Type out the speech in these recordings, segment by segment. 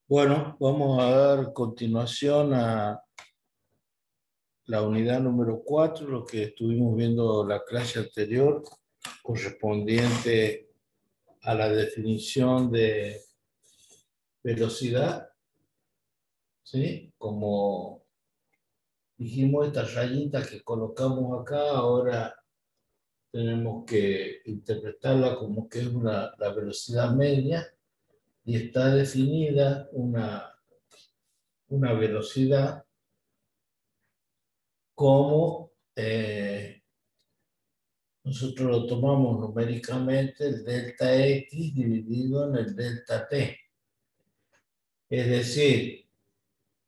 Bueno, vamos a dar continuación a la unidad número 4, lo que estuvimos viendo la clase anterior, correspondiente a la definición de velocidad, ¿sí? Como dijimos, esta rayita que colocamos acá, ahora tenemos que interpretarla como que es la velocidad media, y está definida una velocidad como nosotros lo tomamos numéricamente el delta X dividido en el delta T. Es decir,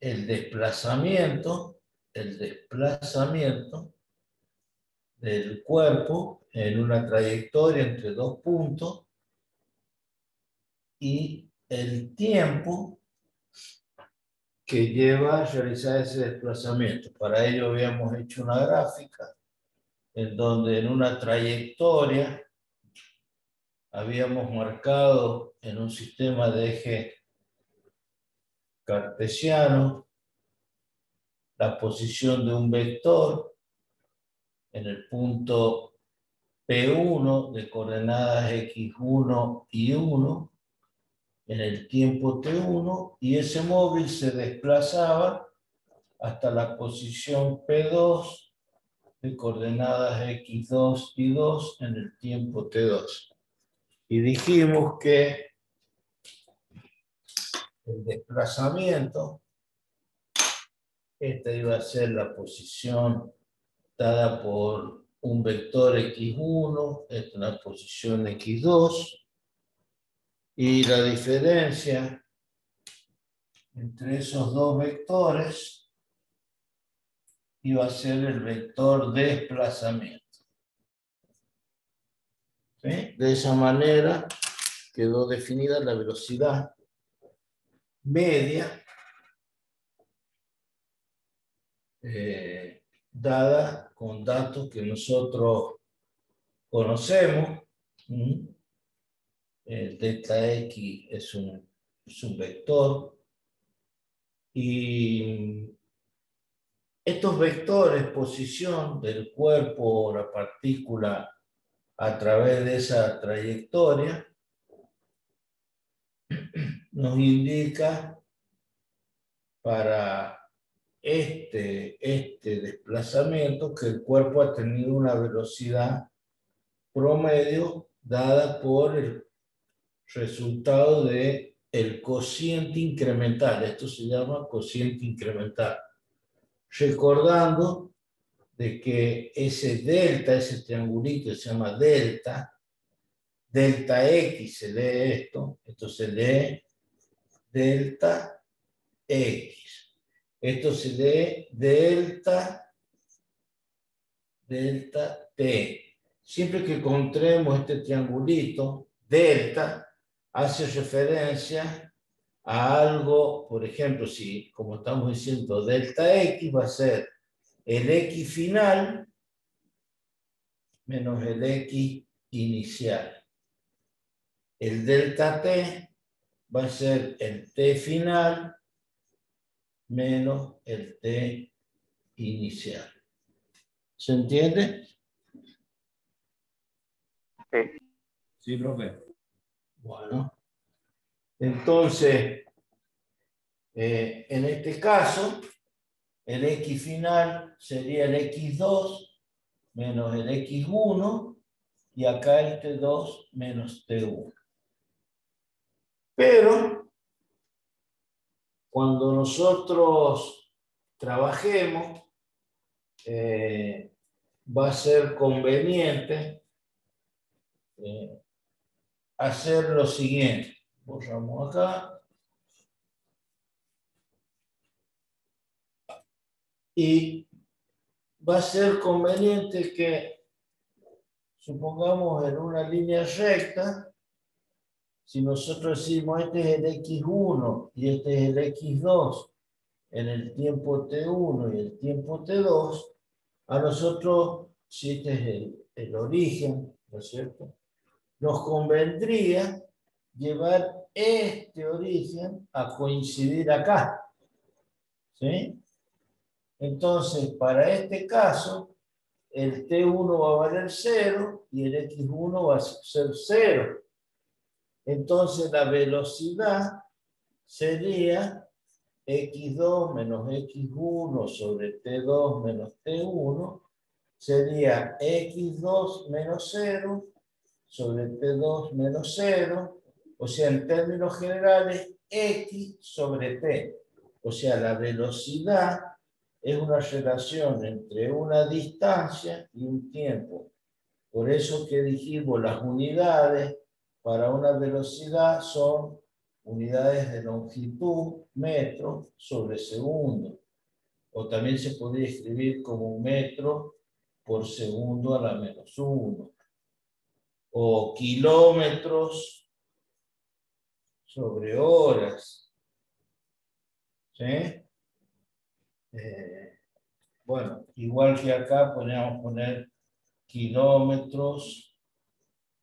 el desplazamiento del cuerpo en una trayectoria entre dos puntos y el tiempo que lleva a realizar ese desplazamiento. Para ello habíamos hecho una gráfica en donde en una trayectoria habíamos marcado en un sistema de eje cartesiano la posición de un vector en el punto P1 de coordenadas X1 y 1 en el tiempo T1, y ese móvil se desplazaba hasta la posición P2 de coordenadas X2 y 2 en el tiempo T2. Y dijimos que el desplazamiento, esta iba a ser la posición dada por un vector X1, esta es la posición X2, y la diferencia entre esos dos vectores iba a ser el vector desplazamiento. ¿Sí? De esa manera quedó definida la velocidad media dada con datos que nosotros conocemos. El delta X es un vector, y estos vectores, posición del cuerpo o la partícula a través de esa trayectoria, nos indica para este desplazamiento que el cuerpo ha tenido una velocidad promedio dada por el resultado de el cociente incremental. Esto se llama cociente incremental. Recordando de que ese delta, ese triangulito se llama delta X se lee esto se lee delta X. Esto se lee delta T. Siempre que encontremos este triangulito, delta, hace referencia a algo, por ejemplo, si, como estamos diciendo, delta X va a ser el X final menos el X inicial. El delta T va a ser el T final menos el T inicial. ¿Se entiende? Sí. Sí, profe. Bueno. Entonces, en este caso, el X final sería el X2 menos el X1, y acá el T2 menos T1. Pero, cuando nosotros trabajemos, va a ser conveniente hacer lo siguiente. Borramos acá. Y va a ser conveniente que, supongamos en una línea recta, si nosotros decimos este es el X1 y este es el X2 en el tiempo T1 y el tiempo T2, a nosotros, si este es el origen, ¿no es cierto?, nos convendría llevar este origen a coincidir acá. ¿Sí? Entonces, para este caso, el T1 va a valer 0 y el X1 va a ser 0. Entonces, la velocidad sería X2 menos X1 sobre T2 menos T1 sería X2 menos 0 sobre T2 menos 0, o sea, en términos generales, X sobre T. O sea, la velocidad es una relación entre una distancia y un tiempo. Por eso que dijimos las unidades para una velocidad son unidades de longitud, metro sobre segundo. O también se podría escribir como un metro por segundo a la menos 1. O kilómetros sobre horas. ¿Sí? Bueno, igual que acá podríamos poner kilómetros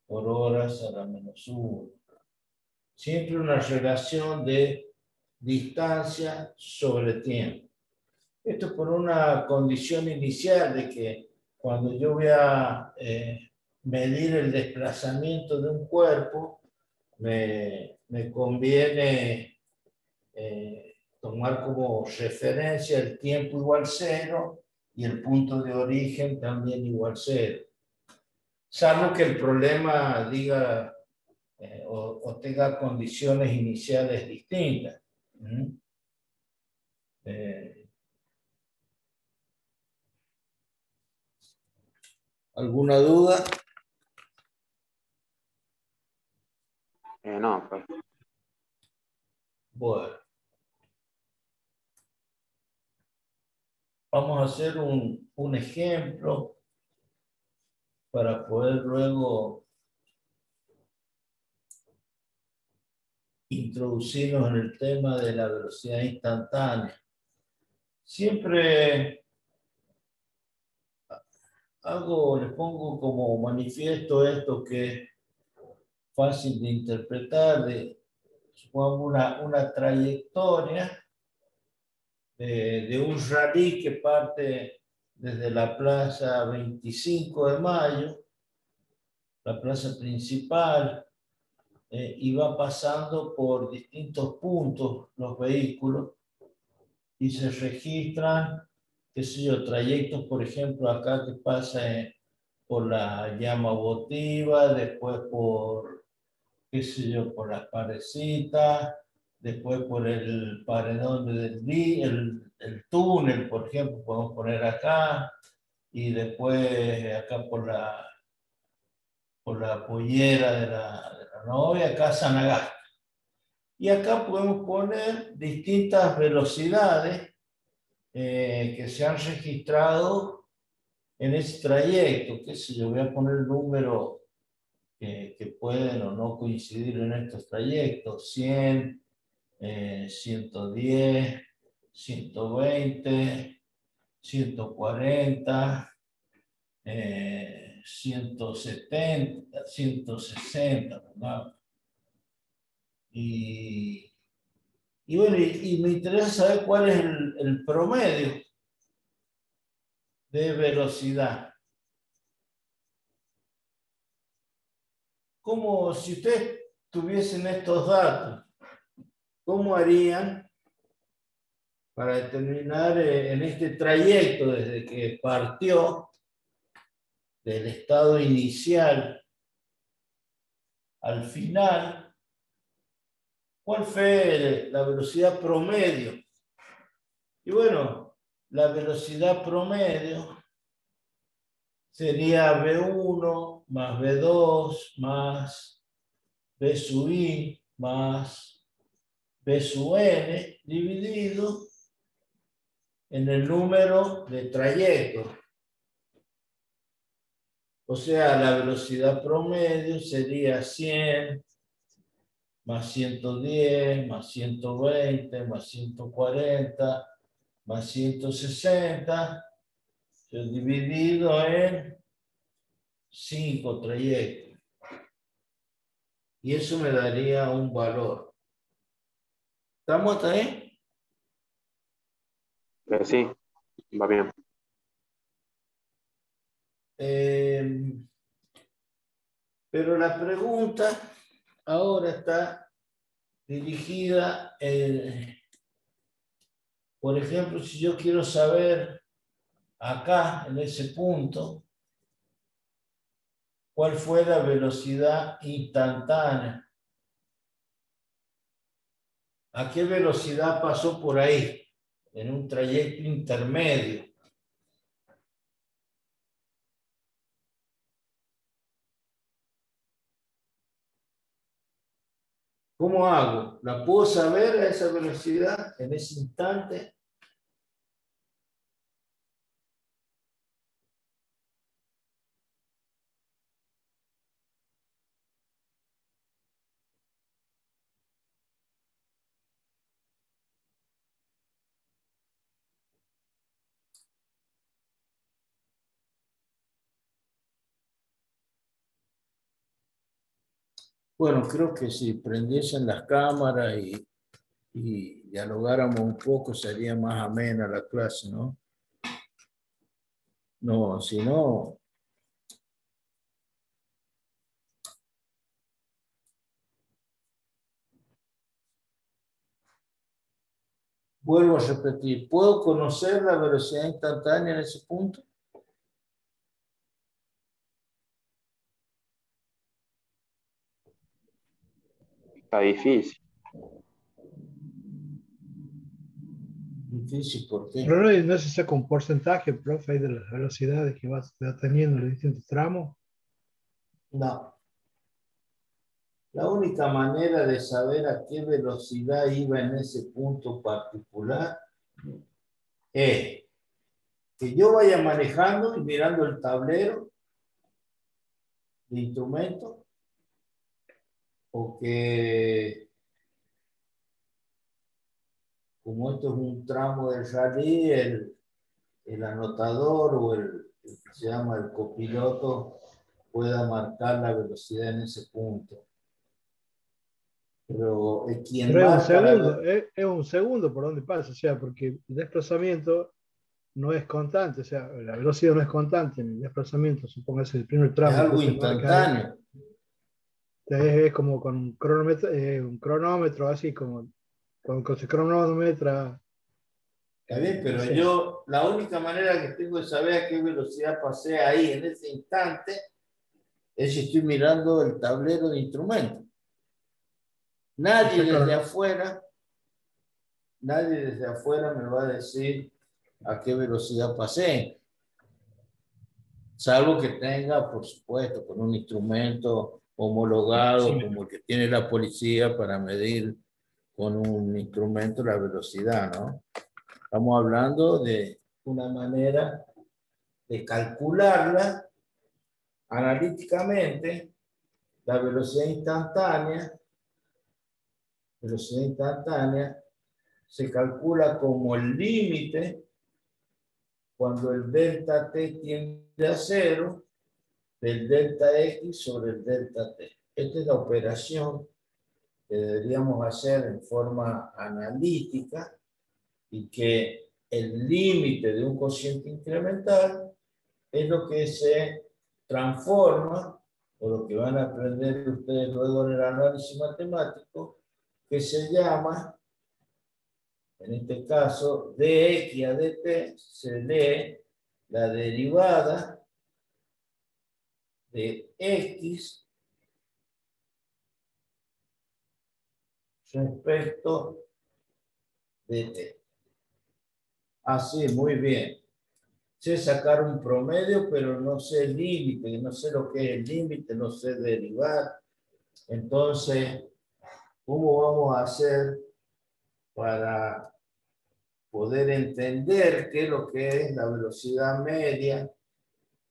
por horas a la menos 1. Siempre una relación de distancia sobre tiempo. Esto es por una condición inicial de que cuando yo voy a medir el desplazamiento de un cuerpo, me conviene tomar como referencia el tiempo igual 0 y el punto de origen también igual 0. Salvo que el problema diga o tenga condiciones iniciales distintas. ¿Alguna duda? No, pues. Bueno. Vamos a hacer un ejemplo para poder luego introducirnos en el tema de la velocidad instantánea. Siempre les pongo como manifiesto esto que es fácil de interpretar, supongamos una trayectoria de un rally que parte desde la plaza 25 de Mayo, la plaza principal, y va pasando por distintos puntos los vehículos y se registran, qué sé yo, trayectos, por ejemplo, acá que pasa por la llama votiva, después por, qué sé yo, por las Parecitas, después por el paredón el túnel, por ejemplo, podemos poner acá, y después acá por la pollera de la novia, acá San Agustín. Y acá podemos poner distintas velocidades que se han registrado en ese trayecto. Qué sé yo, voy a poner números que pueden o no coincidir en estos trayectos. 100, 110, 120, 140, 170, 160, ¿verdad? Y bueno, y me interesa saber cuál es el promedio de velocidad. Como si ustedes tuviesen estos datos, ¿cómo harían para determinar en este trayecto desde que partió del estado inicial al final, cuál fue la velocidad promedio? Y bueno, la velocidad promedio sería V1 más V2 más V sub I más V sub N dividido en el número de trayectos. O sea, la velocidad promedio sería 100 más 110 más 120 más 140 más 160 dividido en 5 trayectos. Y eso me daría un valor. ¿Estamos hasta ahí? Sí, va bien. Pero la pregunta ahora está dirigida, por ejemplo, si yo quiero saber acá, en ese punto, cuál fue la velocidad instantánea. ¿A qué velocidad pasó por ahí? En un trayecto intermedio. ¿Cómo hago? ¿La puedo saber a esa velocidad en ese instante? Bueno, creo que si prendiesen las cámaras y dialogáramos un poco, sería más amena la clase, ¿no? No, si no, vuelvo a repetir, ¿puedo conocer la velocidad instantánea en ese punto? Está difícil. Difícil, ¿por qué? Pero no se saca un porcentaje, profe, ahí de las velocidades que vas teniendo en los distintos tramos. No. La única manera de saber a qué velocidad iba en ese punto particular es que yo vaya manejando y mirando el tablero de instrumentos, o que, como esto es un tramo del rally, el anotador o el que se llama el copiloto pueda marcar la velocidad en ese punto. Pero quien Pero marca la... es un segundo por donde pasa, o sea, porque el desplazamiento no es constante, o sea, la velocidad no es constante en el desplazamiento, supóngase el primer Es tramo que algo usted marca ahí, instantáneo. es como con un cronómetro así como con su cronómetro. Está bien, No pero sé. yo, la única manera que tengo de saber a qué velocidad pasé ahí en ese instante es si estoy mirando el tablero de instrumentos. O Nadie sea, desde claro, afuera, nadie desde afuera me va a decir a qué velocidad pasé, salvo que tenga, por supuesto, con un instrumento homologado sí, como el que tiene la policía para medir con un instrumento la velocidad, ¿no? Estamos hablando de una manera de calcularla analíticamente, la velocidad instantánea se calcula como el límite cuando el delta t tiende a cero del delta x sobre el delta t. Esta es la operación que deberíamos hacer en forma analítica, y que el límite de un cociente incremental es lo que se transforma, o lo que van a aprender ustedes luego en el análisis matemático, que se llama, en este caso, dx a dt, se lee la derivada de x respecto de t. Así, muy bien. Sé sacar un promedio, pero no sé el límite, no sé lo que es el límite, no sé derivar. Entonces, ¿cómo vamos a hacer para poder entender qué es lo que es la velocidad media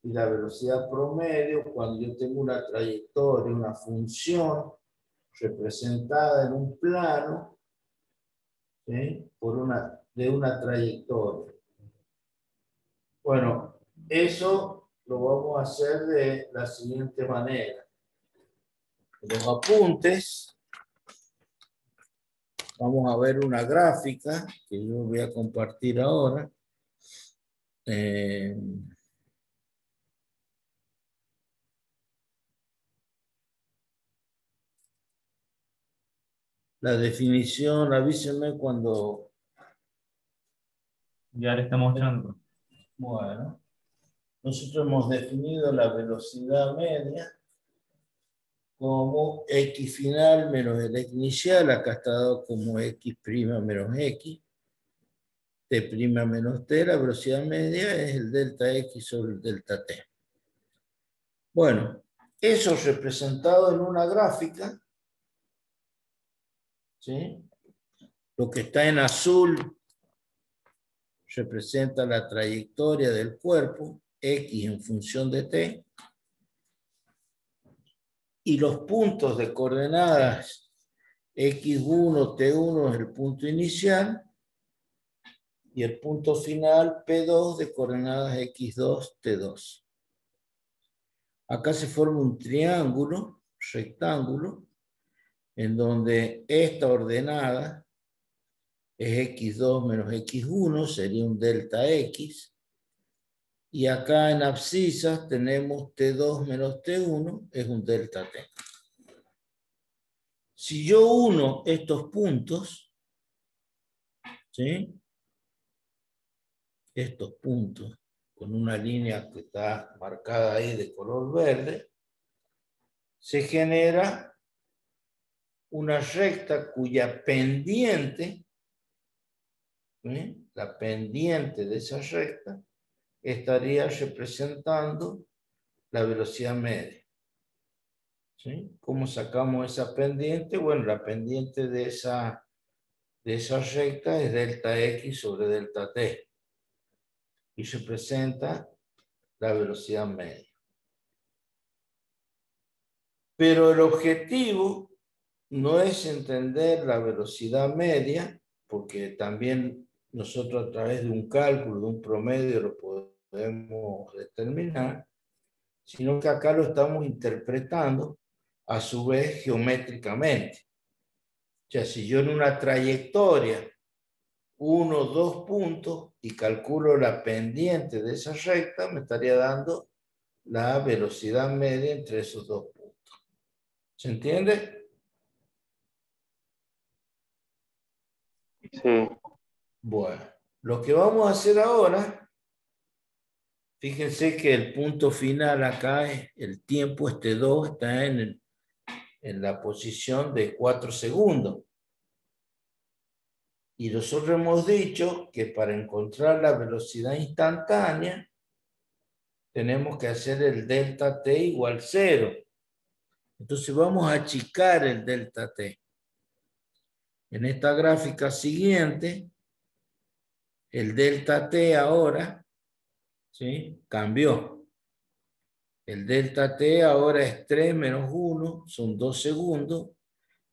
y la velocidad promedio cuando yo tengo una trayectoria, una función representada en un plano, ¿sí? De una trayectoria? Bueno, eso lo vamos a hacer de la siguiente manera. Los apuntes, Vamos a ver una gráfica que yo voy a compartir ahora. La definición, avísenme cuando... Ya le está mostrando. Bueno, nosotros hemos definido la velocidad media como x final menos el x inicial, acá está dado como x' menos x, t' menos t, la velocidad media es el delta x sobre el delta t. Bueno, eso representado en una gráfica, ¿sí? Lo que está en azul representa la trayectoria del cuerpo, x en función de t, y los puntos de coordenadas x1, t1 es el punto inicial, y el punto final P2 de coordenadas x2, t2. Acá se forma un triángulo, rectángulo, en donde esta ordenada es x2 menos x1, sería un delta x, y acá en abscisas tenemos t2 menos t1, es un delta t. Si yo uno estos puntos, ¿sí? Estos puntos, con una línea que está marcada ahí de color verde, se genera una recta cuya pendiente, ¿sí? La pendiente de esa recta, estaría representando la velocidad media. ¿Sí? ¿Cómo sacamos esa pendiente? Bueno, la pendiente de esa recta es delta x sobre delta t. Y representa la velocidad media. Pero el objetivo no es entender la velocidad media, porque también nosotros a través de un cálculo, de un promedio, lo podemos determinar, sino que acá lo estamos interpretando a su vez geométricamente. O sea, si yo en una trayectoria uno, dos puntos y calculo la pendiente de esa recta, me estaría dando la velocidad media entre esos dos puntos. ¿Se entiende? Sí. Bueno, lo que vamos a hacer ahora, fíjense que el punto final acá es el tiempo, este 2 está en la posición de 4 segundos. Y nosotros hemos dicho que para encontrar la velocidad instantánea, tenemos que hacer el delta t igual 0. Entonces vamos a achicar el delta t. En esta gráfica siguiente, el delta t ahora, ¿sí? Cambió. El delta t ahora es 3 menos 1, son 2 segundos,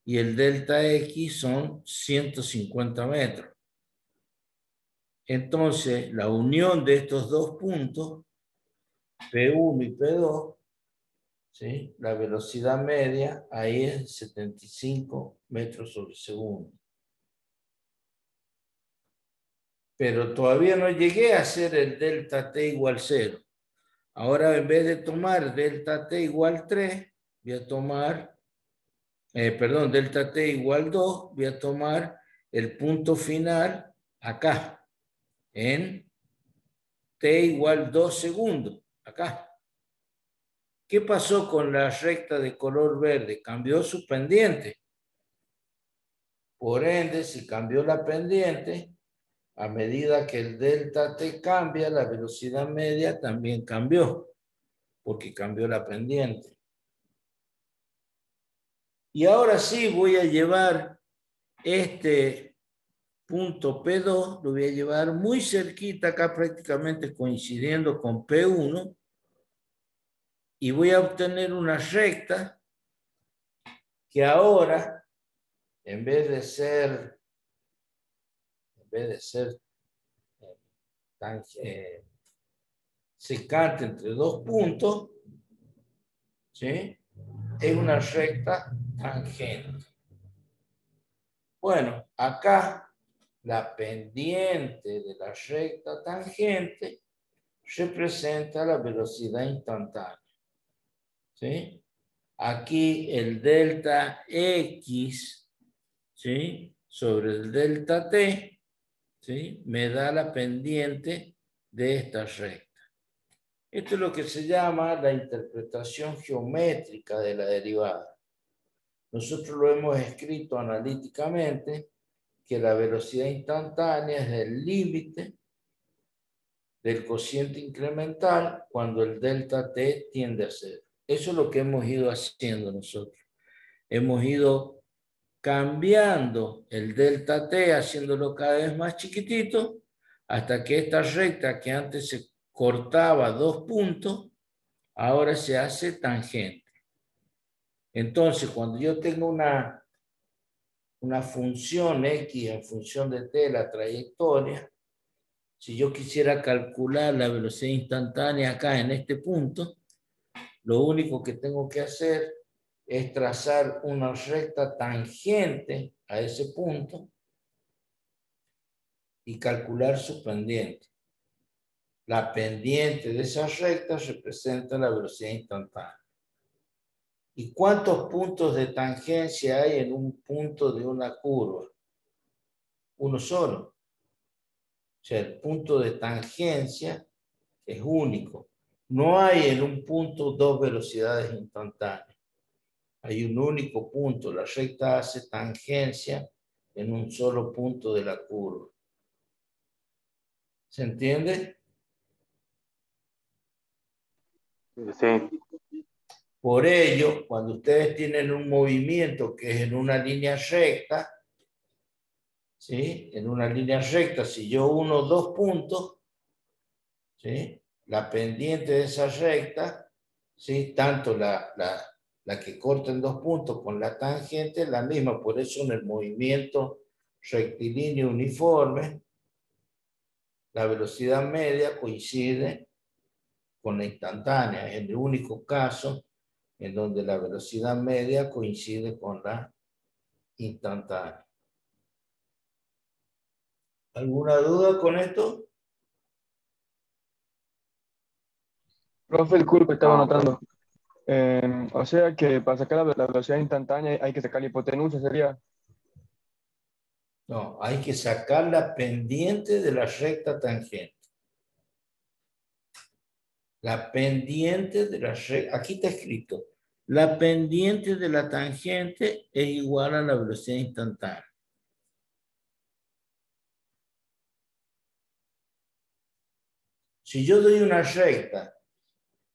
y el delta x son 150 metros. Entonces, la unión de estos dos puntos, P1 y P2, ¿sí? La velocidad media ahí es 75 metros sobre segundo. Pero todavía no llegué a hacer el delta t igual 0. Ahora, en vez de tomar delta t igual 3, voy a tomar, delta t igual 2, voy a tomar el punto final acá, en t igual 2 segundos, acá. ¿Qué pasó con la recta de color verde? Cambió su pendiente. Por ende, si cambió la pendiente, a medida que el delta t cambia, la velocidad media también cambió, porque cambió la pendiente. Y ahora sí voy a llevar este punto P2, lo voy a llevar muy cerquita, acá prácticamente coincidiendo con P1, y voy a obtener una recta que ahora, en vez de ser tan secante entre dos puntos, ¿sí? Es una recta tangente. Bueno, acá la pendiente de la recta tangente representa la velocidad instantánea. ¿Sí? Aquí el delta X, ¿sí?, sobre el delta T, ¿sí?, me da la pendiente de esta recta. Esto es lo que se llama la interpretación geométrica de la derivada. Nosotros lo hemos escrito analíticamente, que la velocidad instantánea es el límite del cociente incremental cuando el delta T tiende a cero. Eso es lo que hemos ido haciendo nosotros. Hemos ido cambiando el delta T, haciéndolo cada vez más chiquitito, hasta que esta recta que antes se cortaba 2 puntos, ahora se hace tangente. Entonces, cuando yo tengo una función X en función de T, la trayectoria, si yo quisiera calcular la velocidad instantánea acá en este punto, lo único que tengo que hacer es trazar una recta tangente a ese punto y calcular su pendiente. La pendiente de esa recta representa la velocidad instantánea. ¿Y cuántos puntos de tangencia hay en un punto de una curva? Uno solo. O sea, el punto de tangencia es único. No hay en un punto dos velocidades instantáneas. Hay un único punto. La recta hace tangencia en un solo punto de la curva. ¿Se entiende? Sí. Por ello, cuando ustedes tienen un movimiento que es en una línea recta, ¿sí?, en una línea recta, si yo uno 2 puntos, ¿sí?, la pendiente de esa recta, ¿sí?, tanto la que corta en 2 puntos con la tangente es la misma. Por eso en el movimiento rectilíneo uniforme, la velocidad media coincide con la instantánea. Es el único caso en donde la velocidad media coincide con la instantánea. ¿Alguna duda con esto? Profe, disculpe, estaba No, anotando. O sea que para sacar la velocidad instantánea hay que sacar la hipotenusa, ¿sería? No, hay que sacar la pendiente de la recta tangente. La pendiente de la recta, aquí está escrito, la pendiente de la tangente es igual a la velocidad instantánea. Si yo doy una recta,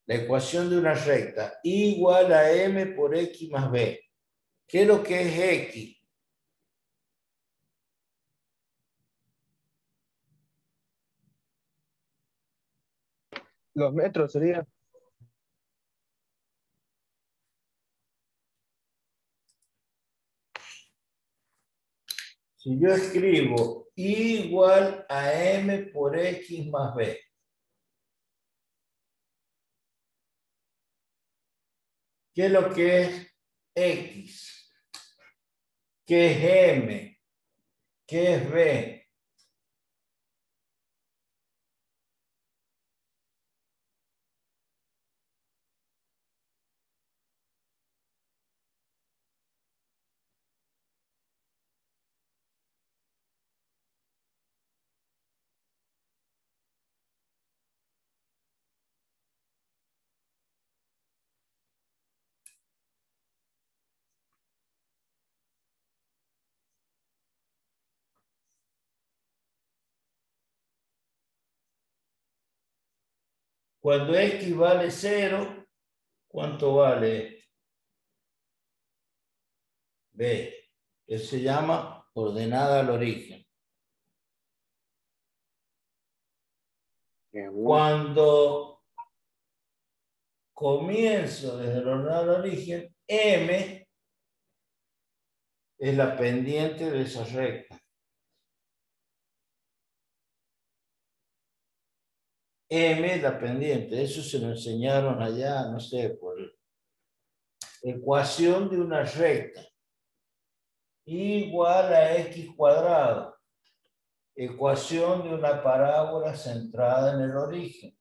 la ecuación de una recta, igual a m por x más b, ¿qué es lo que es x? Los metros sería. Si yo escribo igual a m por x más b, ¿qué es lo que es x? ¿Qué es m? ¿Qué es b? Cuando x vale 0, ¿cuánto vale b? Que se llama ordenada al origen. Cuando comienzo desde el ordenado al origen, m es la pendiente de esa recta. M es la pendiente. Eso se lo enseñaron allá, no sé, por ecuación de una recta. igual a x cuadrado. Ecuación de una parábola centrada en el origen.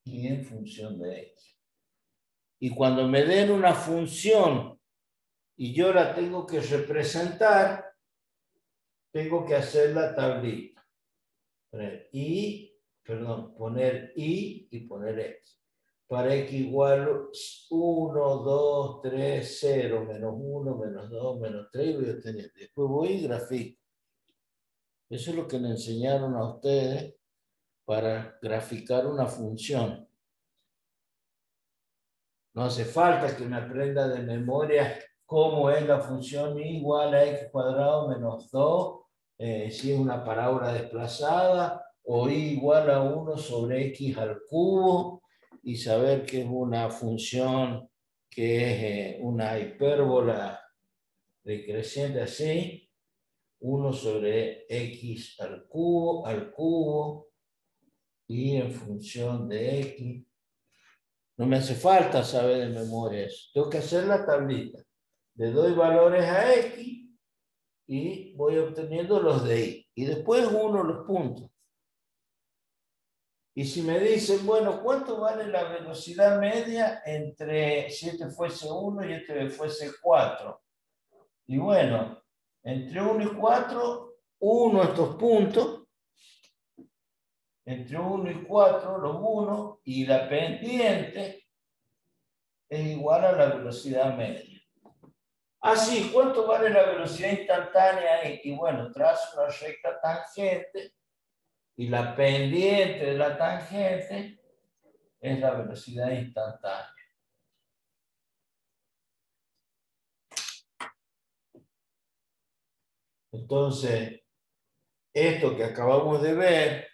Y en función de x. Y cuando me den una función y yo la tengo que representar, tengo que hacer la tablita. Poner y y poner x. Para x igual 1, 2, 3, 0, menos 1, menos 2, menos 3, y voy a obtener. Después voy y grafico. Eso es lo que le enseñaron a ustedes para graficar una función. No hace falta que me aprenda de memoria cómo es la función y igual a x cuadrado menos 2, si es una parábola desplazada, o y igual a 1 sobre x al cubo, y saber que es una función que es una hipérbola decreciente así, 1 sobre x al cubo, y en función de x. No me hace falta saber de memoria eso. Tengo que hacer la tablita. Le doy valores a x y voy obteniendo los de y. Y después uno los puntos. Y si me dicen, bueno, ¿cuánto vale la velocidad media entre si este fuese 1 y este fuese 4? Y bueno, entre 1 y 4, uno estos puntos. Entre 1 y 4, los 1, y la pendiente es igual a la velocidad media. Así, ¿cuánto vale la velocidad instantánea? Y bueno, trazo una recta tangente y la pendiente de la tangente es la velocidad instantánea. Entonces, esto que acabamos de ver,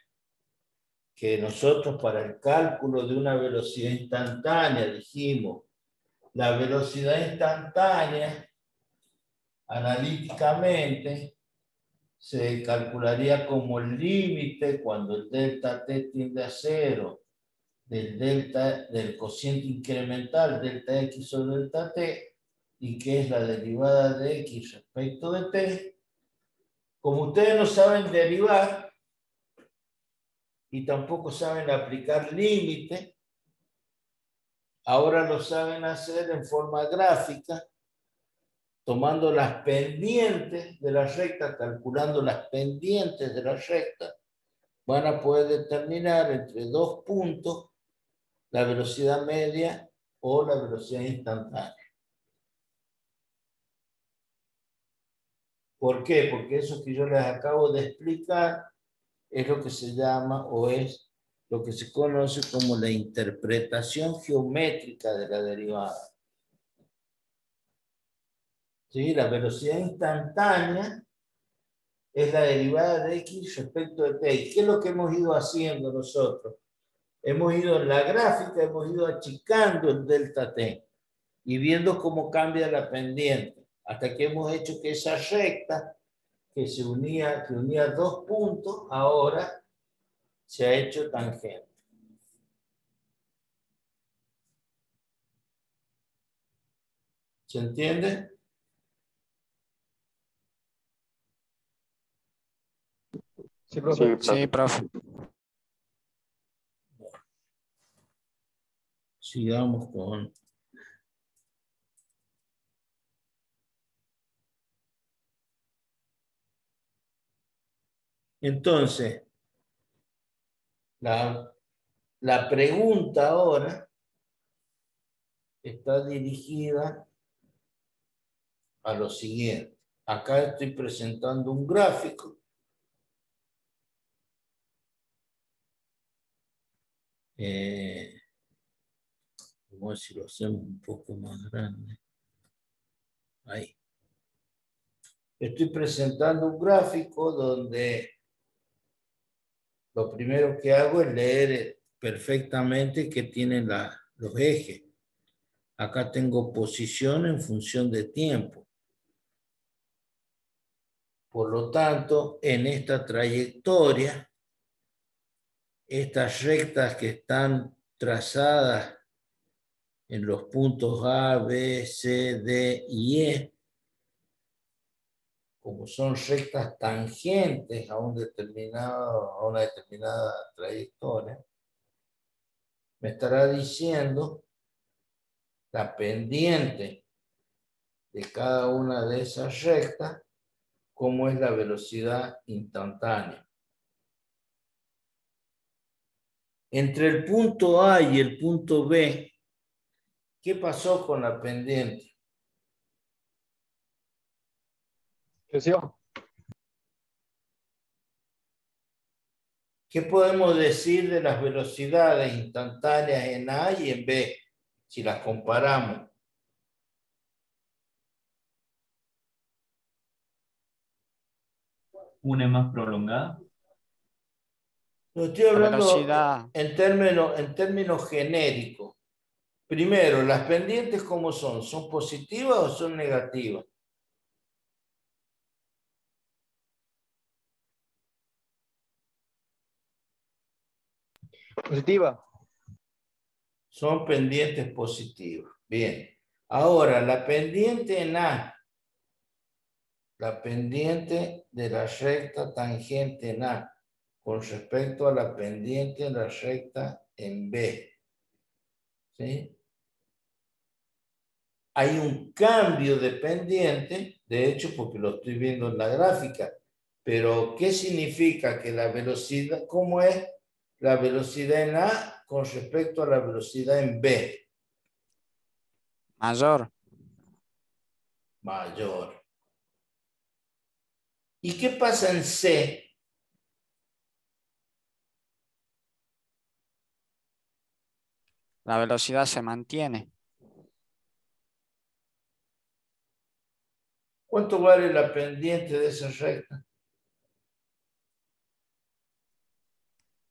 que nosotros para el cálculo de una velocidad instantánea dijimos, la velocidad instantánea analíticamente se calcularía como el límite cuando el delta t tiende a 0 del cociente incremental delta x sobre delta t, y que es la derivada de x respecto de t. Como ustedes no saben derivar y tampoco saben aplicar límite, ahora lo saben hacer en forma gráfica, tomando las pendientes de la recta, calculando las pendientes de la recta, van a poder determinar entre dos puntos la velocidad media o la velocidad instantánea. ¿Por qué? Porque eso que yo les acabo de explicar es lo que se llama o es lo que se conoce como la interpretación geométrica de la derivada. ¿Sí? La velocidad instantánea es la derivada de x respecto de t. ¿Y qué es lo que hemos ido haciendo nosotros? Hemos ido en la gráfica, hemos ido achicando el delta t y viendo cómo cambia la pendiente, hasta que hemos hecho que esa recta que unía dos puntos, ahora se ha hecho tangente. ¿Se entiende? Sí, profe. Sí, profe. Sigamos con... Entonces, la pregunta ahora está dirigida a lo siguiente. Acá estoy presentando un gráfico. Vamos a ver si lo hacemos un poco más grande. Ahí. Estoy presentando un gráfico donde lo primero que hago es leer perfectamente qué tienen los ejes. Acá tengo posición en función de tiempo. Por lo tanto, en esta trayectoria, estas rectas que están trazadas en los puntos A, B, C, D y E, como son rectas tangentes a una determinada trayectoria, me estará diciendo la pendiente de cada una de esas rectas, cómo es la velocidad instantánea. Entre el punto A y el punto B, ¿qué pasó con la pendiente? Creció. ¿Qué podemos decir de las velocidades instantáneas en A y en B, si las comparamos? Una es más prolongada. No estoy La hablando velocidad, en términos genéricos. Primero, las pendientes, ¿cómo son? ¿Son positivas o son negativas? Positiva. Son pendientes positivas. Bien. Ahora, la pendiente en A, la pendiente de la recta tangente en A, con respecto a la pendiente de la recta en B. ¿Sí? Hay un cambio de pendiente, de hecho, porque lo estoy viendo en la gráfica, pero ¿qué significa que la velocidad, cómo es la velocidad en A con respecto a la velocidad en B? mayor. Mayor. ¿Y qué pasa en C? La velocidad se mantiene. ¿Cuánto vale la pendiente de esa recta?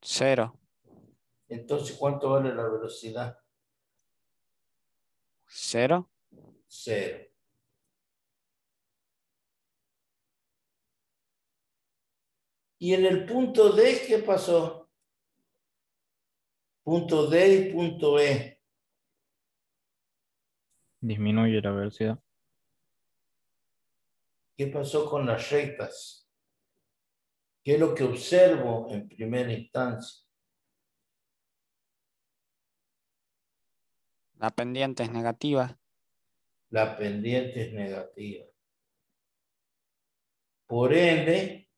0. Entonces, ¿cuánto vale la velocidad? 0. 0. ¿Y en el punto D qué pasó? Punto D y punto E. Disminuye la velocidad. ¿Qué pasó con las rectas? ¿Qué es lo que observo en primera instancia? La pendiente es negativa. La pendiente es negativa. Por ende,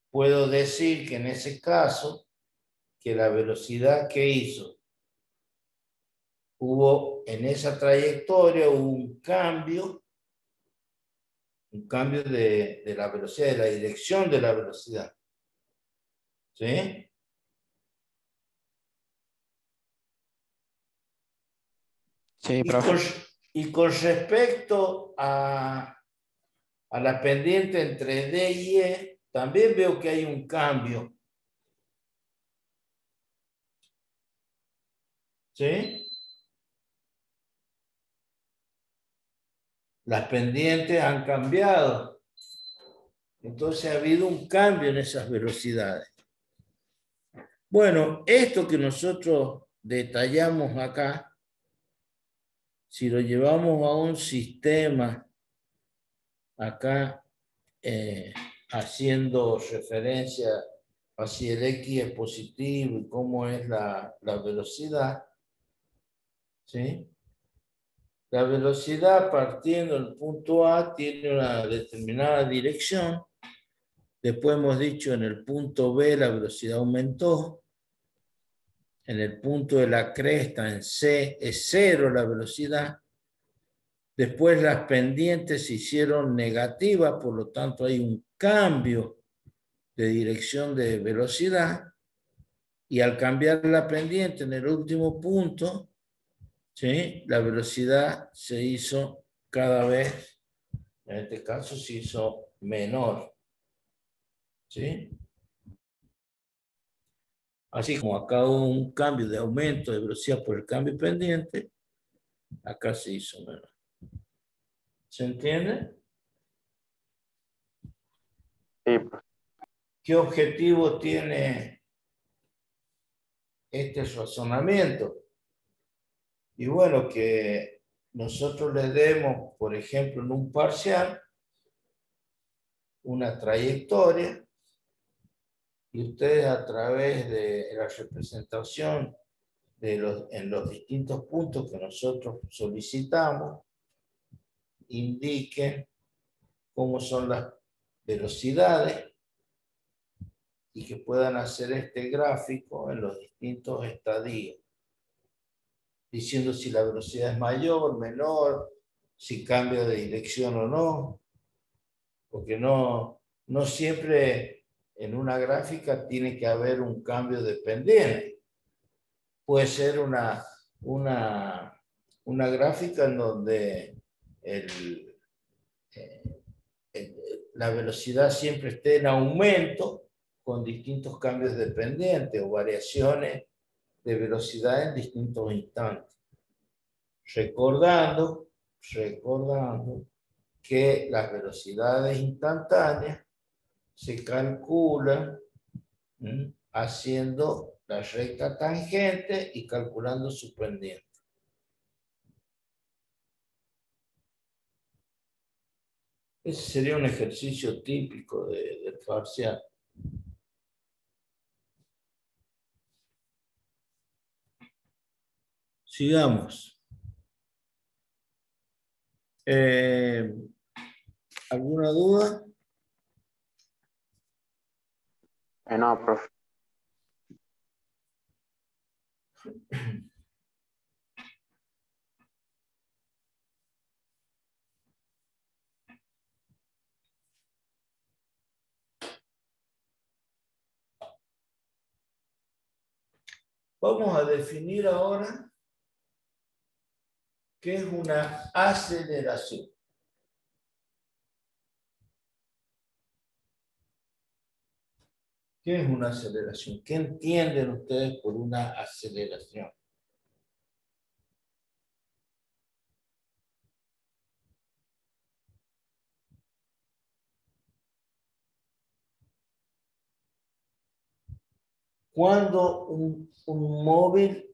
puedo decir que en ese caso, que la velocidad que hizo, hubo en esa trayectoria, hubo un cambio de la velocidad, de la dirección de la velocidad. ¿Sí? Sí, Y profe. con respecto a la pendiente entre D y E, también veo que hay un cambio. ¿Sí? Las pendientes han cambiado. Entonces ha habido un cambio en esas velocidades. Bueno, esto que nosotros detallamos acá, si lo llevamos a un sistema acá, haciendo referencia a si el X es positivo y cómo es la velocidad, ¿sí? La velocidad partiendo del punto A tiene una determinada dirección. Después hemos dicho en el punto B la velocidad aumentó. En el punto de la cresta en C es 0 la velocidad. Después las pendientes se hicieron negativas, por lo tanto hay un cambio de dirección de velocidad. Y al cambiar la pendiente en el último punto, ¿sí? La velocidad se hizo cada vez, en este caso se hizo menor. ¿Sí? Así como acá hubo un cambio de aumento de velocidad por el cambio pendiente, acá se hizo menor. ¿Se entiende? Sí, profe. ¿Qué objetivo tiene este razonamiento? Y bueno, que nosotros les demos, por ejemplo, en un parcial, una trayectoria, y ustedes a través de la representación en los distintos puntos que nosotros solicitamos, indiquen cómo son las velocidades y que puedan hacer este gráfico en los distintos estadios, diciendo si la velocidad es mayor, menor, si cambia de dirección o no, porque no siempre en una gráfica tiene que haber un cambio de pendiente. Puede ser una gráfica en donde la velocidad siempre esté en aumento con distintos cambios de pendiente o variaciones de velocidad en distintos instantes. Recordando que las velocidades instantáneas se calculan haciendo la recta tangente y calculando su pendiente. Ese sería un ejercicio típico del parcial. Sigamos. ¿Alguna duda? No, profe. Vamos a definir ahora qué es una aceleración. ¿Qué es una aceleración? ¿Qué entienden ustedes por una aceleración? Cuando un móvil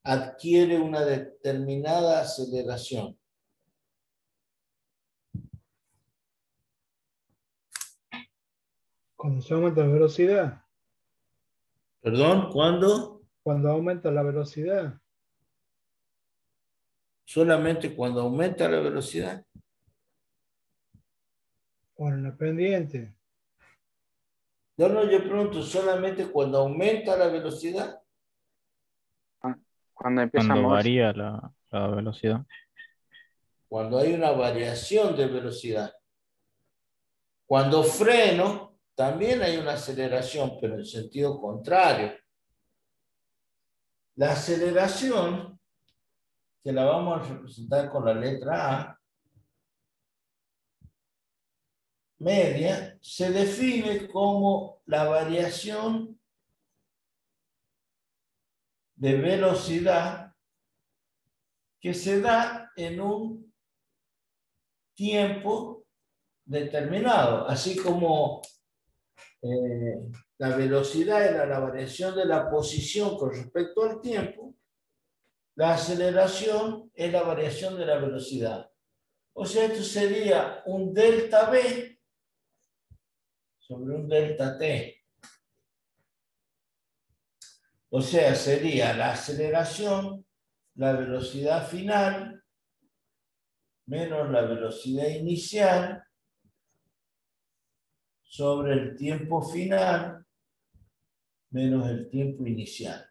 adquiere una determinada aceleración. Cuando se aumenta la velocidad. ¿Perdón? ¿Cuándo? Cuando aumenta la velocidad. Solamente cuando aumenta la velocidad. O en la pendiente. No, yo pregunto, ¿solamente cuando aumenta la velocidad? Cuando empieza a Cuando moverse. varía la velocidad. Cuando hay una variación de velocidad. Cuando freno, también hay una aceleración, pero en sentido contrario. La aceleración, que la vamos a representar con la letra A, media, se define como la variación de velocidad que se da en un tiempo determinado, así como la velocidad era la variación de la posición con respecto al tiempo, la aceleración es la variación de la velocidad. O sea, esto sería un delta V sobre un delta T. O sea, sería la aceleración, la velocidad final, menos la velocidad inicial, sobre el tiempo final, menos el tiempo inicial.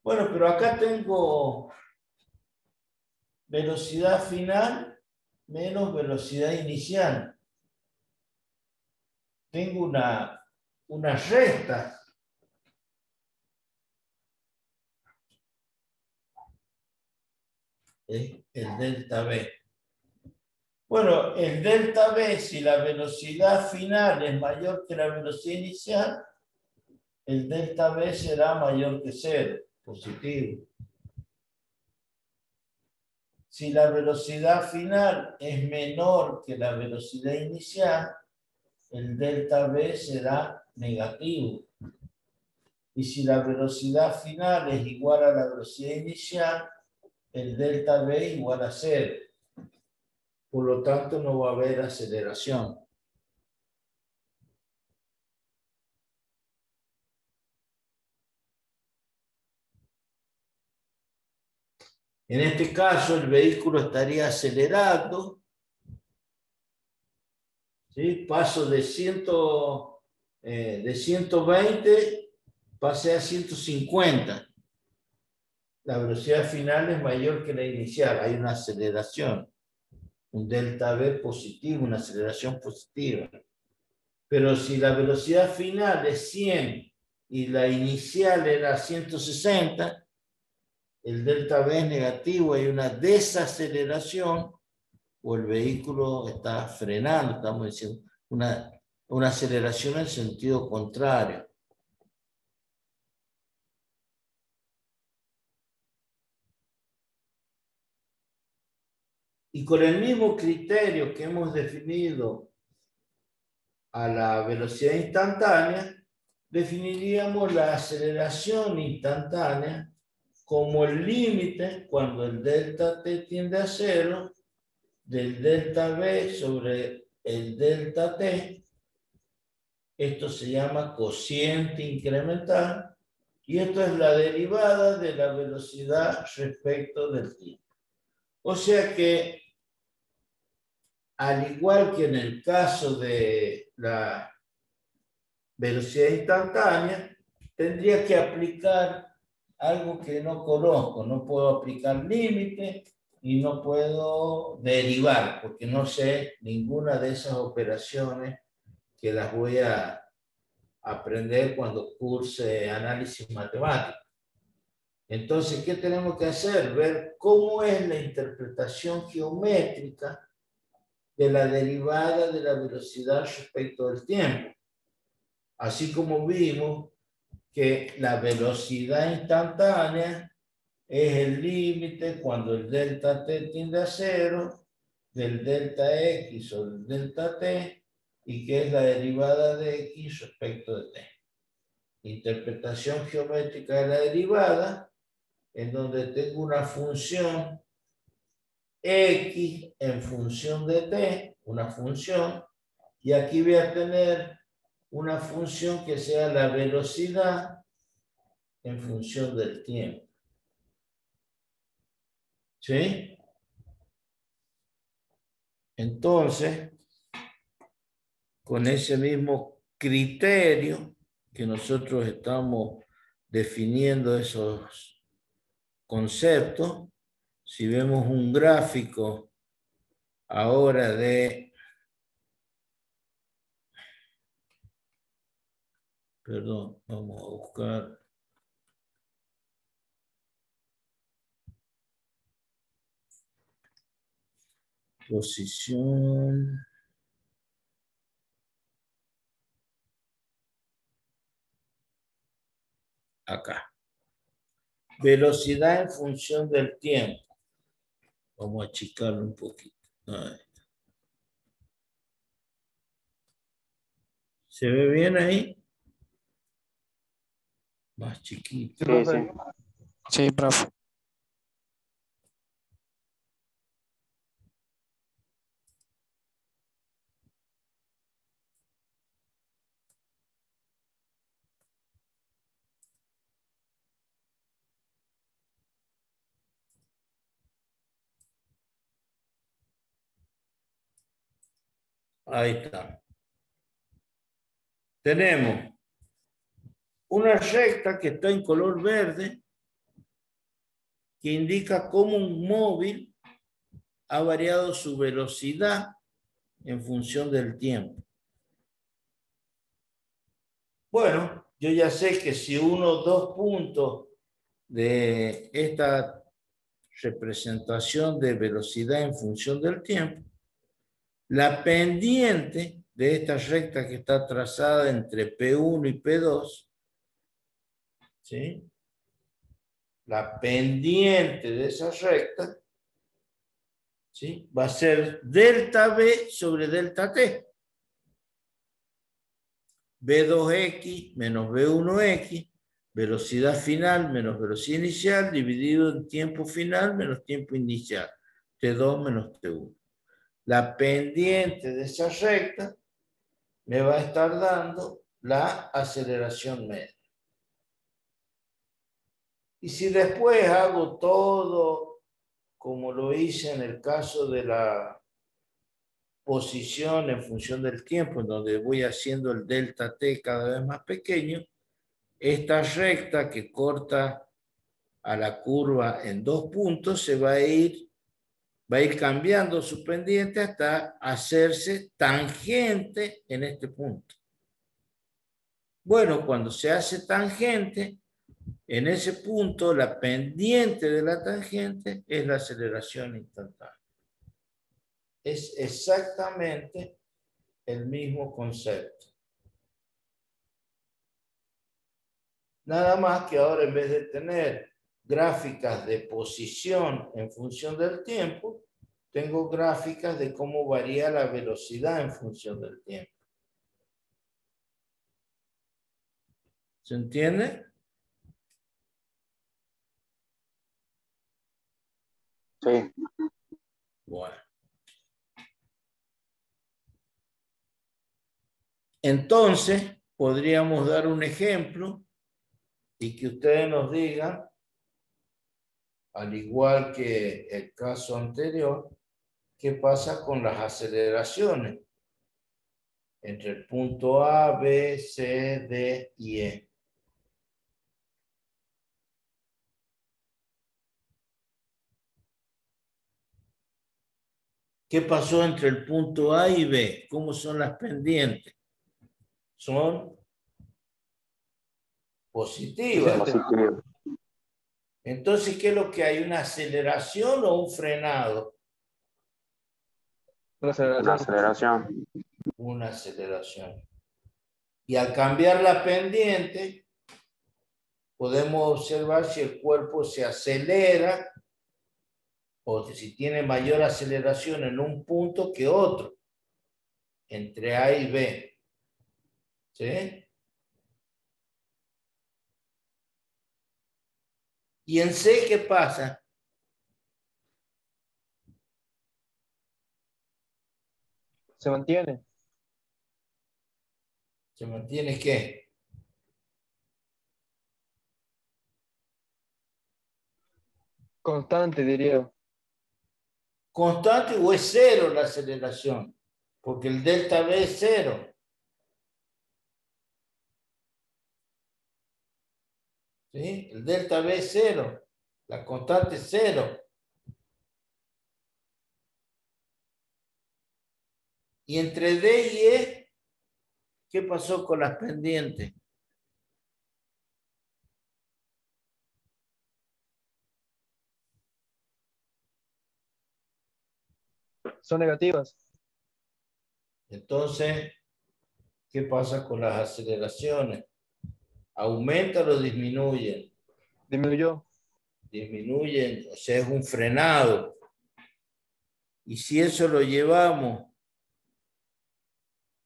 Bueno, pero acá tengo velocidad final menos velocidad inicial. Tengo una recta. El delta V. Bueno, el delta V, si la velocidad final es mayor que la velocidad inicial, el delta V será mayor que 0, positivo. Si la velocidad final es menor que la velocidad inicial, el delta V será negativo. Y si la velocidad final es igual a la velocidad inicial, el delta V igual a 0. Por lo tanto, no va a haber aceleración. En este caso, el vehículo estaría acelerando. ¿Sí? Paso de 120, pasé a 150. La velocidad final es mayor que la inicial. Hay una aceleración. Un delta V positivo, una aceleración positiva. Pero si la velocidad final es 100 y la inicial era 160, el delta V es negativo, hay una desaceleración o el vehículo está frenando, estamos diciendo una aceleración en sentido contrario. Y con el mismo criterio que hemos definido a la velocidad instantánea, definiríamos la aceleración instantánea como el límite cuando el delta t tiende a 0 del delta v sobre el delta t. Esto se llama cociente incremental y esto es la derivada de la velocidad respecto del tiempo. O sea que, al igual que en el caso de la velocidad instantánea, tendría que aplicar algo que no conozco. No puedo aplicar límite y no puedo derivar, porque no sé ninguna de esas operaciones que las voy a aprender cuando curse análisis matemático. Entonces, ¿qué tenemos que hacer? Ver cómo es la interpretación geométrica de la derivada de la velocidad respecto del tiempo. Así como vimos que la velocidad instantánea es el límite cuando el delta t tiende a 0 del delta x sobre el delta t y que es la derivada de x respecto de t. Interpretación geométrica de la derivada, en donde tengo una función x en función de t, una función, y aquí voy a tener una función que sea la velocidad en función del tiempo. ¿Sí? Entonces, con ese mismo criterio que nosotros estamos definiendo esos conceptos, si vemos un gráfico ahora de, perdón, vamos a buscar posición. Acá. Velocidad en función del tiempo. Vamos a achicarlo un poquito. Ahí. ¿Se ve bien ahí? Más chiquito. Sí, sí. Sí, profe. Ahí está. Tenemos una recta que está en color verde que indica cómo un móvil ha variado su velocidad en función del tiempo. Bueno, yo ya sé que si uno o dos puntos de esta representación de velocidad en función del tiempo, la pendiente de esta recta que está trazada entre P1 y P2, ¿sí? La pendiente de esa recta, ¿sí? Va a ser delta V sobre delta T. B2X menos B1X, velocidad final menos velocidad inicial dividido en tiempo final menos tiempo inicial. T2 menos T1. La pendiente de esa recta me va a estar dando la aceleración media. Y si después hago todo como lo hice en el caso de la posición en función del tiempo, en donde voy haciendo el delta t cada vez más pequeño, esta recta que corta a la curva en 2 puntos se va a ir cambiando su pendiente hasta hacerse tangente en este punto. Bueno, cuando se hace tangente, en ese punto la pendiente de la tangente es la aceleración instantánea. Es exactamente el mismo concepto. Nada más que ahora en vez de tener gráficas de posición en función del tiempo, tengo gráficas de cómo varía la velocidad en función del tiempo. ¿Se entiende? Sí. Bueno. Entonces, podríamos dar un ejemplo y que ustedes nos digan, al igual que el caso anterior, qué pasa con las aceleraciones entre el punto A, B, C, D y E. ¿Qué pasó entre el punto A y B? ¿Cómo son las pendientes? Son positivas. Positivo. Entonces, ¿qué es lo que hay? ¿Una aceleración o un frenado? Una Una aceleración. aceleración. Una aceleración. Y al cambiar la pendiente, podemos observar si el cuerpo se acelera o si tiene mayor aceleración en un punto que otro, entre A y B. ¿Sí? ¿Y en C qué pasa? Se mantiene. ¿Se mantiene qué? Constante, diría. ¿Constante o es cero la aceleración? Porque el delta V es cero. ¿Sí? El delta V es cero. La constante es cero. Y entre D y E, ¿qué pasó con las pendientes? Son negativas. Entonces, ¿qué pasa con las aceleraciones? ¿Aumentan o disminuyen? Disminuyó. Disminuyen, o sea, es un frenado. Y si eso lo llevamos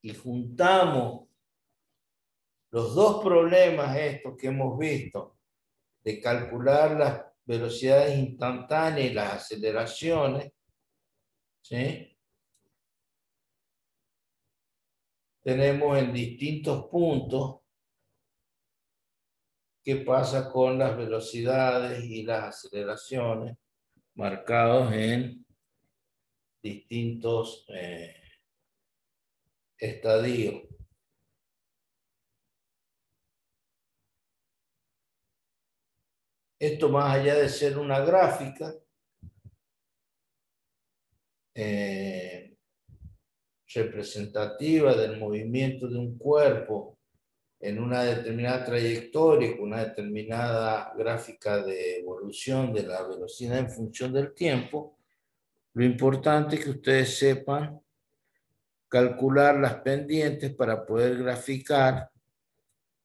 y juntamos los dos problemas estos que hemos visto, de calcular las velocidades instantáneas y las aceleraciones, ¿sí? Tenemos en distintos puntos qué pasa con las velocidades y las aceleraciones marcados en distintos estadios. Esto, más allá de ser una gráfica, representativa del movimiento de un cuerpo en una determinada trayectoria, con una determinada gráfica de evolución de la velocidad en función del tiempo, lo importante es que ustedes sepan calcular las pendientes para poder graficar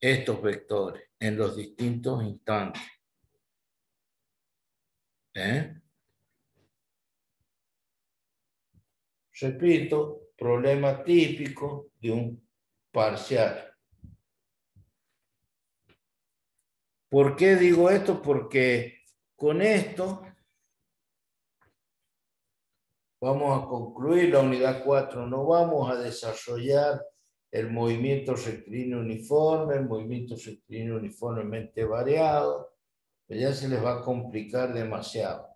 estos vectores en los distintos instantes. Repito, problema típico de un parcial. ¿Por qué digo esto? Porque con esto vamos a concluir la unidad 4. No vamos a desarrollar el movimiento rectilíneo uniforme, el movimiento rectilíneo uniformemente variado, pero ya se les va a complicar demasiado.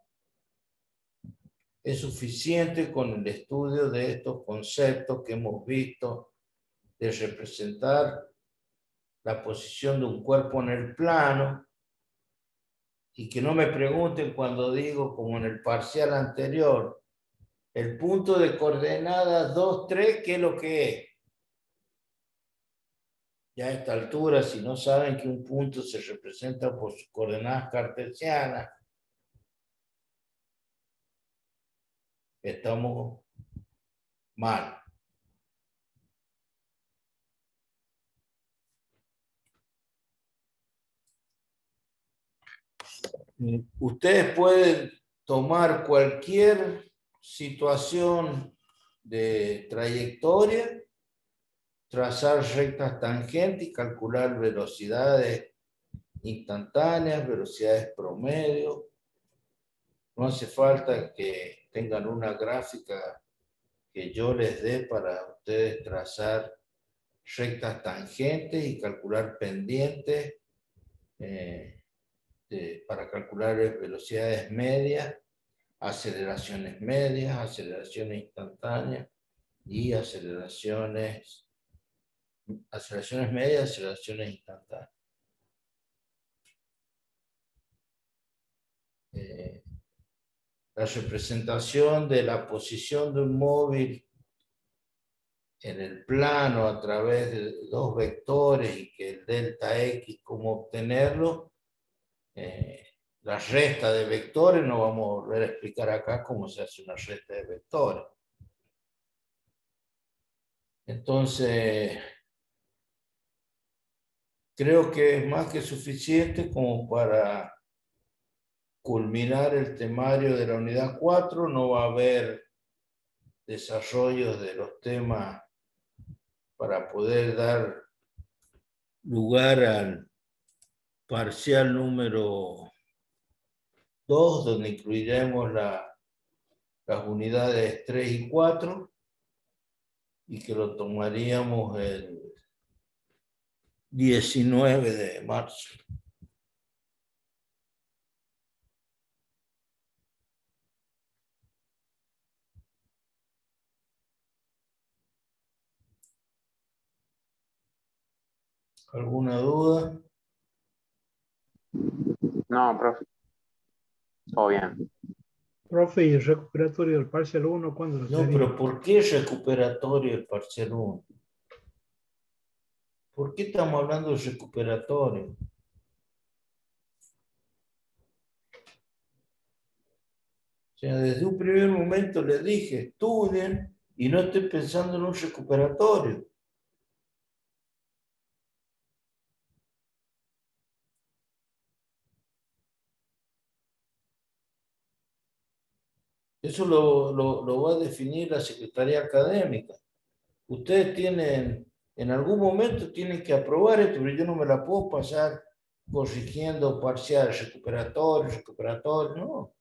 Es suficiente con el estudio de estos conceptos que hemos visto de representar la posición de un cuerpo en el plano, y que no me pregunten cuando digo, como en el parcial anterior, el punto de coordenadas 2, 3, ¿qué es lo que es? Ya a esta altura, si no saben que un punto se representa por sus coordenadas cartesianas, estamos mal. Ustedes pueden tomar cualquier situación de trayectoria, trazar rectas tangentes y calcular velocidades instantáneas, velocidades promedio. No hace falta que tengan una gráfica que yo les dé para ustedes trazar rectas tangentes y calcular pendientes, para calcular velocidades medias, aceleraciones medias, aceleraciones instantáneas y aceleraciones medias, aceleraciones instantáneas. La representación de la posición de un móvil en el plano a través de dos vectores y que el delta X, cómo obtenerlo, la resta de vectores, no vamos a volver a explicar acá cómo se hace una resta de vectores. Entonces, creo que es más que suficiente como para culminar el temario de la unidad 4. No va a haber desarrollos de los temas para poder dar lugar al parcial número 2, donde incluiremos las unidades 3 y 4, y que lo tomaríamos el 19 de marzo. ¿Alguna duda? No, profe. Todo bien. Profe, ¿y el recuperatorio del parcial 1 cuándo lo No, tenía? pero ¿por qué recuperatorio el parcial 1? ¿Por qué estamos hablando de recuperatorio? O sea, desde un primer momento les dije, estudien y no estén pensando en un recuperatorio. Eso lo va a definir la Secretaría Académica. Ustedes tienen, en algún momento tienen que aprobar esto, pero yo no me la puedo pasar corrigiendo parcial, recuperatorio, no.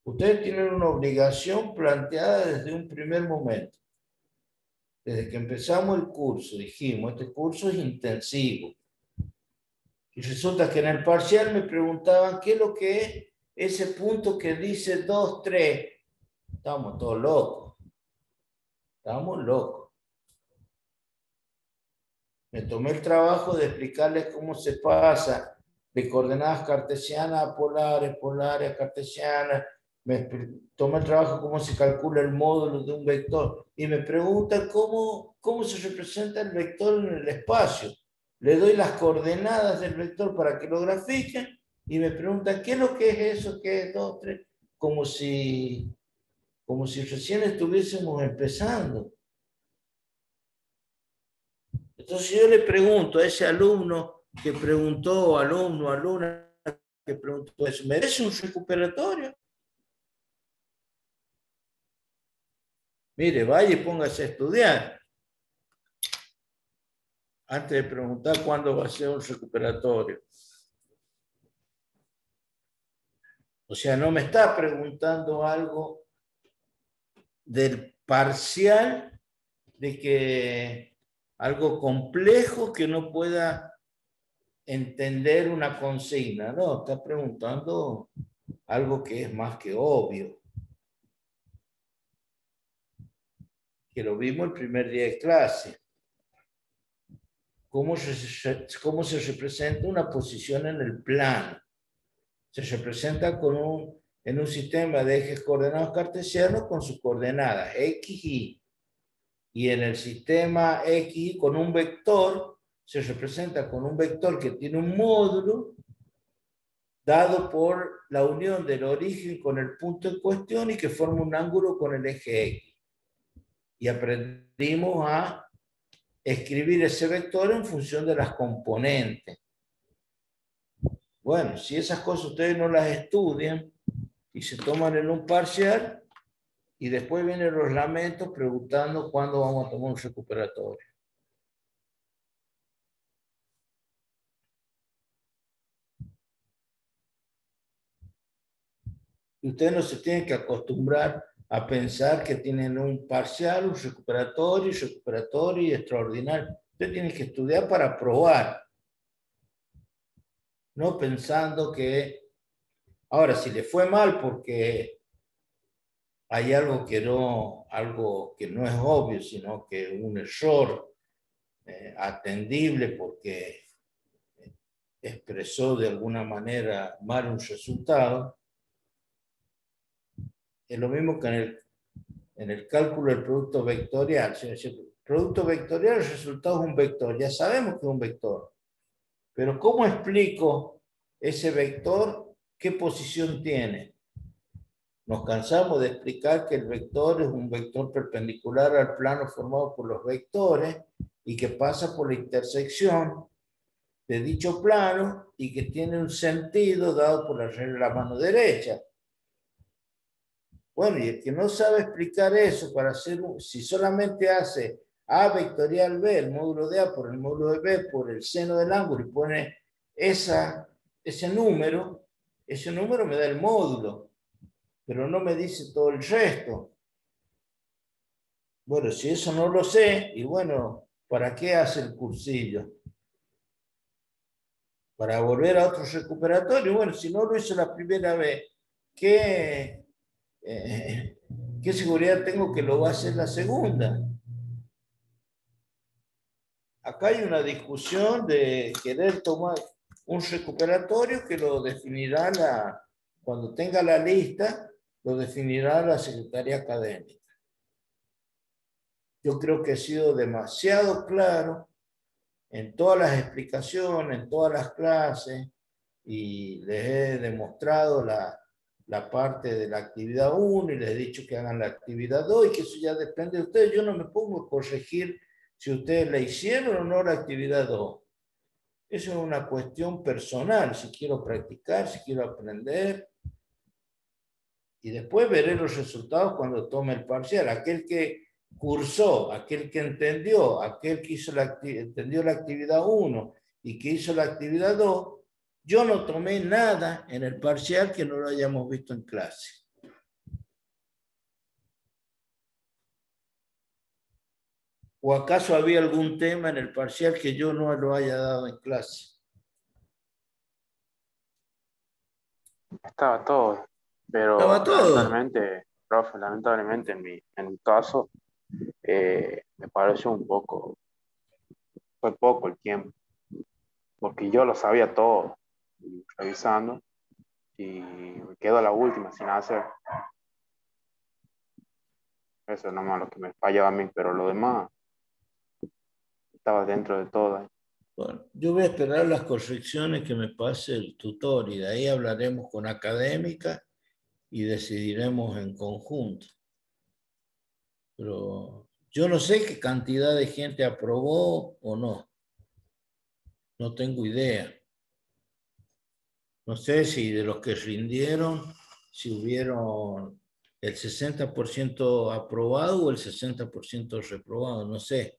Ustedes tienen una obligación planteada desde un primer momento. Desde que empezamos el curso, dijimos, este curso es intensivo. Y resulta que en el parcial me preguntaban qué es lo que es ese punto que dice 2, 3. Estamos todos locos. Estamos locos. Me tomé el trabajo de explicarles cómo se pasa de coordenadas cartesianas a polares, polares a cartesianas. Me tomé el trabajo cómo se calcula el módulo de un vector. Y me preguntan cómo se representa el vector en el espacio. Le doy las coordenadas del vector para que lo grafiquen y me preguntan qué es lo que es eso, qué es 2, 3, como si recién estuviésemos empezando. Entonces yo le pregunto a ese alumno que preguntó, alumna que preguntó eso, ¿merece un recuperatorio? Mire, vaya y póngase a estudiar. antes de preguntar cuándo va a ser un recuperatorio. O sea, no me está preguntando algo del parcial, de que algo complejo que no pueda entender una consigna. No, está preguntando algo que es más que obvio. Que lo vimos el primer día de clase. ¿Cómo se representa una posición en el plano? Se representa en un sistema de ejes coordenados cartesianos con sus coordenadas X, Y. Y en el sistema X con un vector, se representa con un vector que tiene un módulo dado por la unión del origen con el punto en cuestión y que forma un ángulo con el eje X. Y aprendimos a escribir ese vector en función de las componentes. Bueno, si esas cosas ustedes no las estudian y se toman en un parcial, y después vienen los lamentos preguntando cuándo vamos a tomar un recuperatorio. Y ustedes no se tienen que acostumbrar a pensar que tienen un parcial, un recuperatorio y extraordinario. Ustedes tienen que estudiar para probar. No pensando que... Ahora, si le fue mal porque hay algo que no es obvio, sino que un error atendible porque expresó de alguna manera mal un resultado, es lo mismo que en el cálculo del producto vectorial. Si el producto vectorial, el resultado es un vector. Ya sabemos que es un vector. Pero ¿cómo explico ese vector? ¿Qué posición tiene? Nos cansamos de explicar que el vector es un vector perpendicular al plano formado por los vectores y que pasa por la intersección de dicho plano y que tiene un sentido dado por la regla de la mano derecha. Bueno, y el que no sabe explicar eso, si solamente hace A vectorial B, el módulo de A por el módulo de B por el seno del ángulo y pone ese número me da el módulo, pero no me dice todo el resto. Bueno, si eso no lo sé, y bueno, ¿para qué hace el cursillo? Para volver a otro recuperatorio. Bueno, si no lo hizo la primera vez, ¿qué seguridad tengo que lo va a hacer la segunda? Acá hay una discusión de querer tomar un recuperatorio que lo definirá cuando tenga la lista, lo definirá la Secretaría Académica. Yo creo que he sido demasiado claro en todas las explicaciones, en todas las clases, y les he demostrado la parte de la actividad 1 y les he dicho que hagan la actividad 2 y que eso ya depende de ustedes. Yo no me pongo a corregir si ustedes la hicieron o no la actividad 2. Eso es una cuestión personal, si quiero practicar, si quiero aprender. Y después veré los resultados cuando tome el parcial. Aquel que cursó, aquel que entendió, aquel que entendió la actividad 1 y que hizo la actividad 2, yo no tomé nada en el parcial que no lo hayamos visto en clase. ¿O acaso había algún tema en el parcial que yo no lo haya dado en clase? Estaba todo, pero Estaba todo. lamentablemente, profe, lamentablemente en mi caso, me pareció fue poco el tiempo, porque yo lo sabía todo, revisando, y me quedo a la última sin hacer. Eso es nomás lo que me fallaba a mí, pero lo demás estaba dentro de todo. Bueno, yo voy a esperar las correcciones que me pase el tutor y de ahí hablaremos con académica y decidiremos en conjunto. Pero yo no sé qué cantidad de gente aprobó o no. No tengo idea. No sé si de los que rindieron, si hubieron el 60% aprobado o el 60% reprobado, no sé.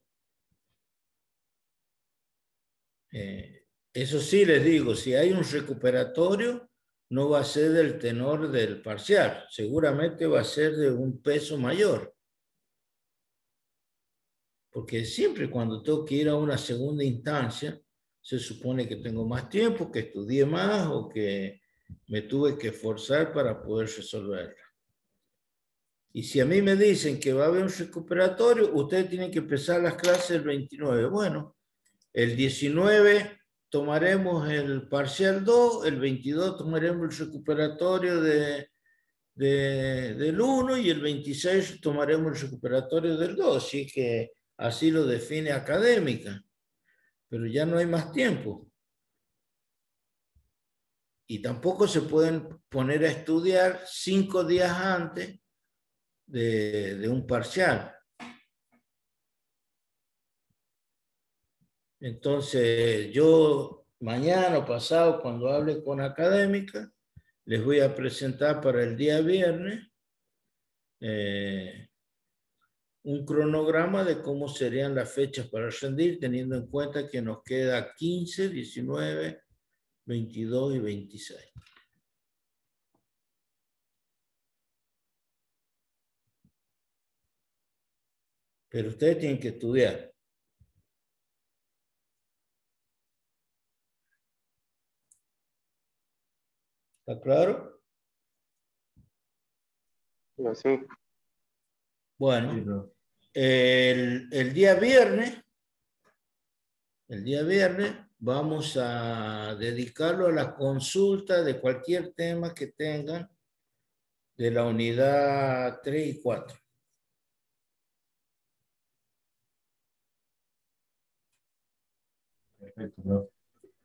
Eso sí les digo, si hay un recuperatorio, no va a ser del tenor del parcial, seguramente va a ser de un peso mayor. Porque siempre cuando tengo que ir a una segunda instancia, se supone que tengo más tiempo, que estudié más o que me tuve que esforzar para poder resolverla. Y si a mí me dicen que va a haber un recuperatorio, ustedes tienen que empezar las clases el 29. Bueno, el 19 tomaremos el parcial 2, el 22 tomaremos el recuperatorio del 1 y el 26 tomaremos el recuperatorio del 2. Así que así lo define académica. Pero ya no hay más tiempo. Y tampoco se pueden poner a estudiar 5 días antes de un parcial. Entonces, yo mañana o pasado, cuando hable con académica, les voy a presentar para el día viernes un cronograma de cómo serían las fechas para rendir, teniendo en cuenta que nos queda 15, 19, 22 y 26. Pero ustedes tienen que estudiar. ¿Está claro? Sí. Bueno, el día viernes vamos a dedicarlo a la consulta de cualquier tema que tengan de la unidad 3 y 4. Perfecto, profe.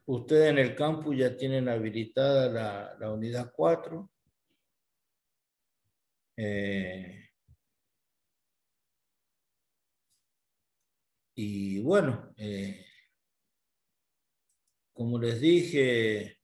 Ustedes en el campus ya tienen habilitada la unidad 4. Y bueno, como les dije,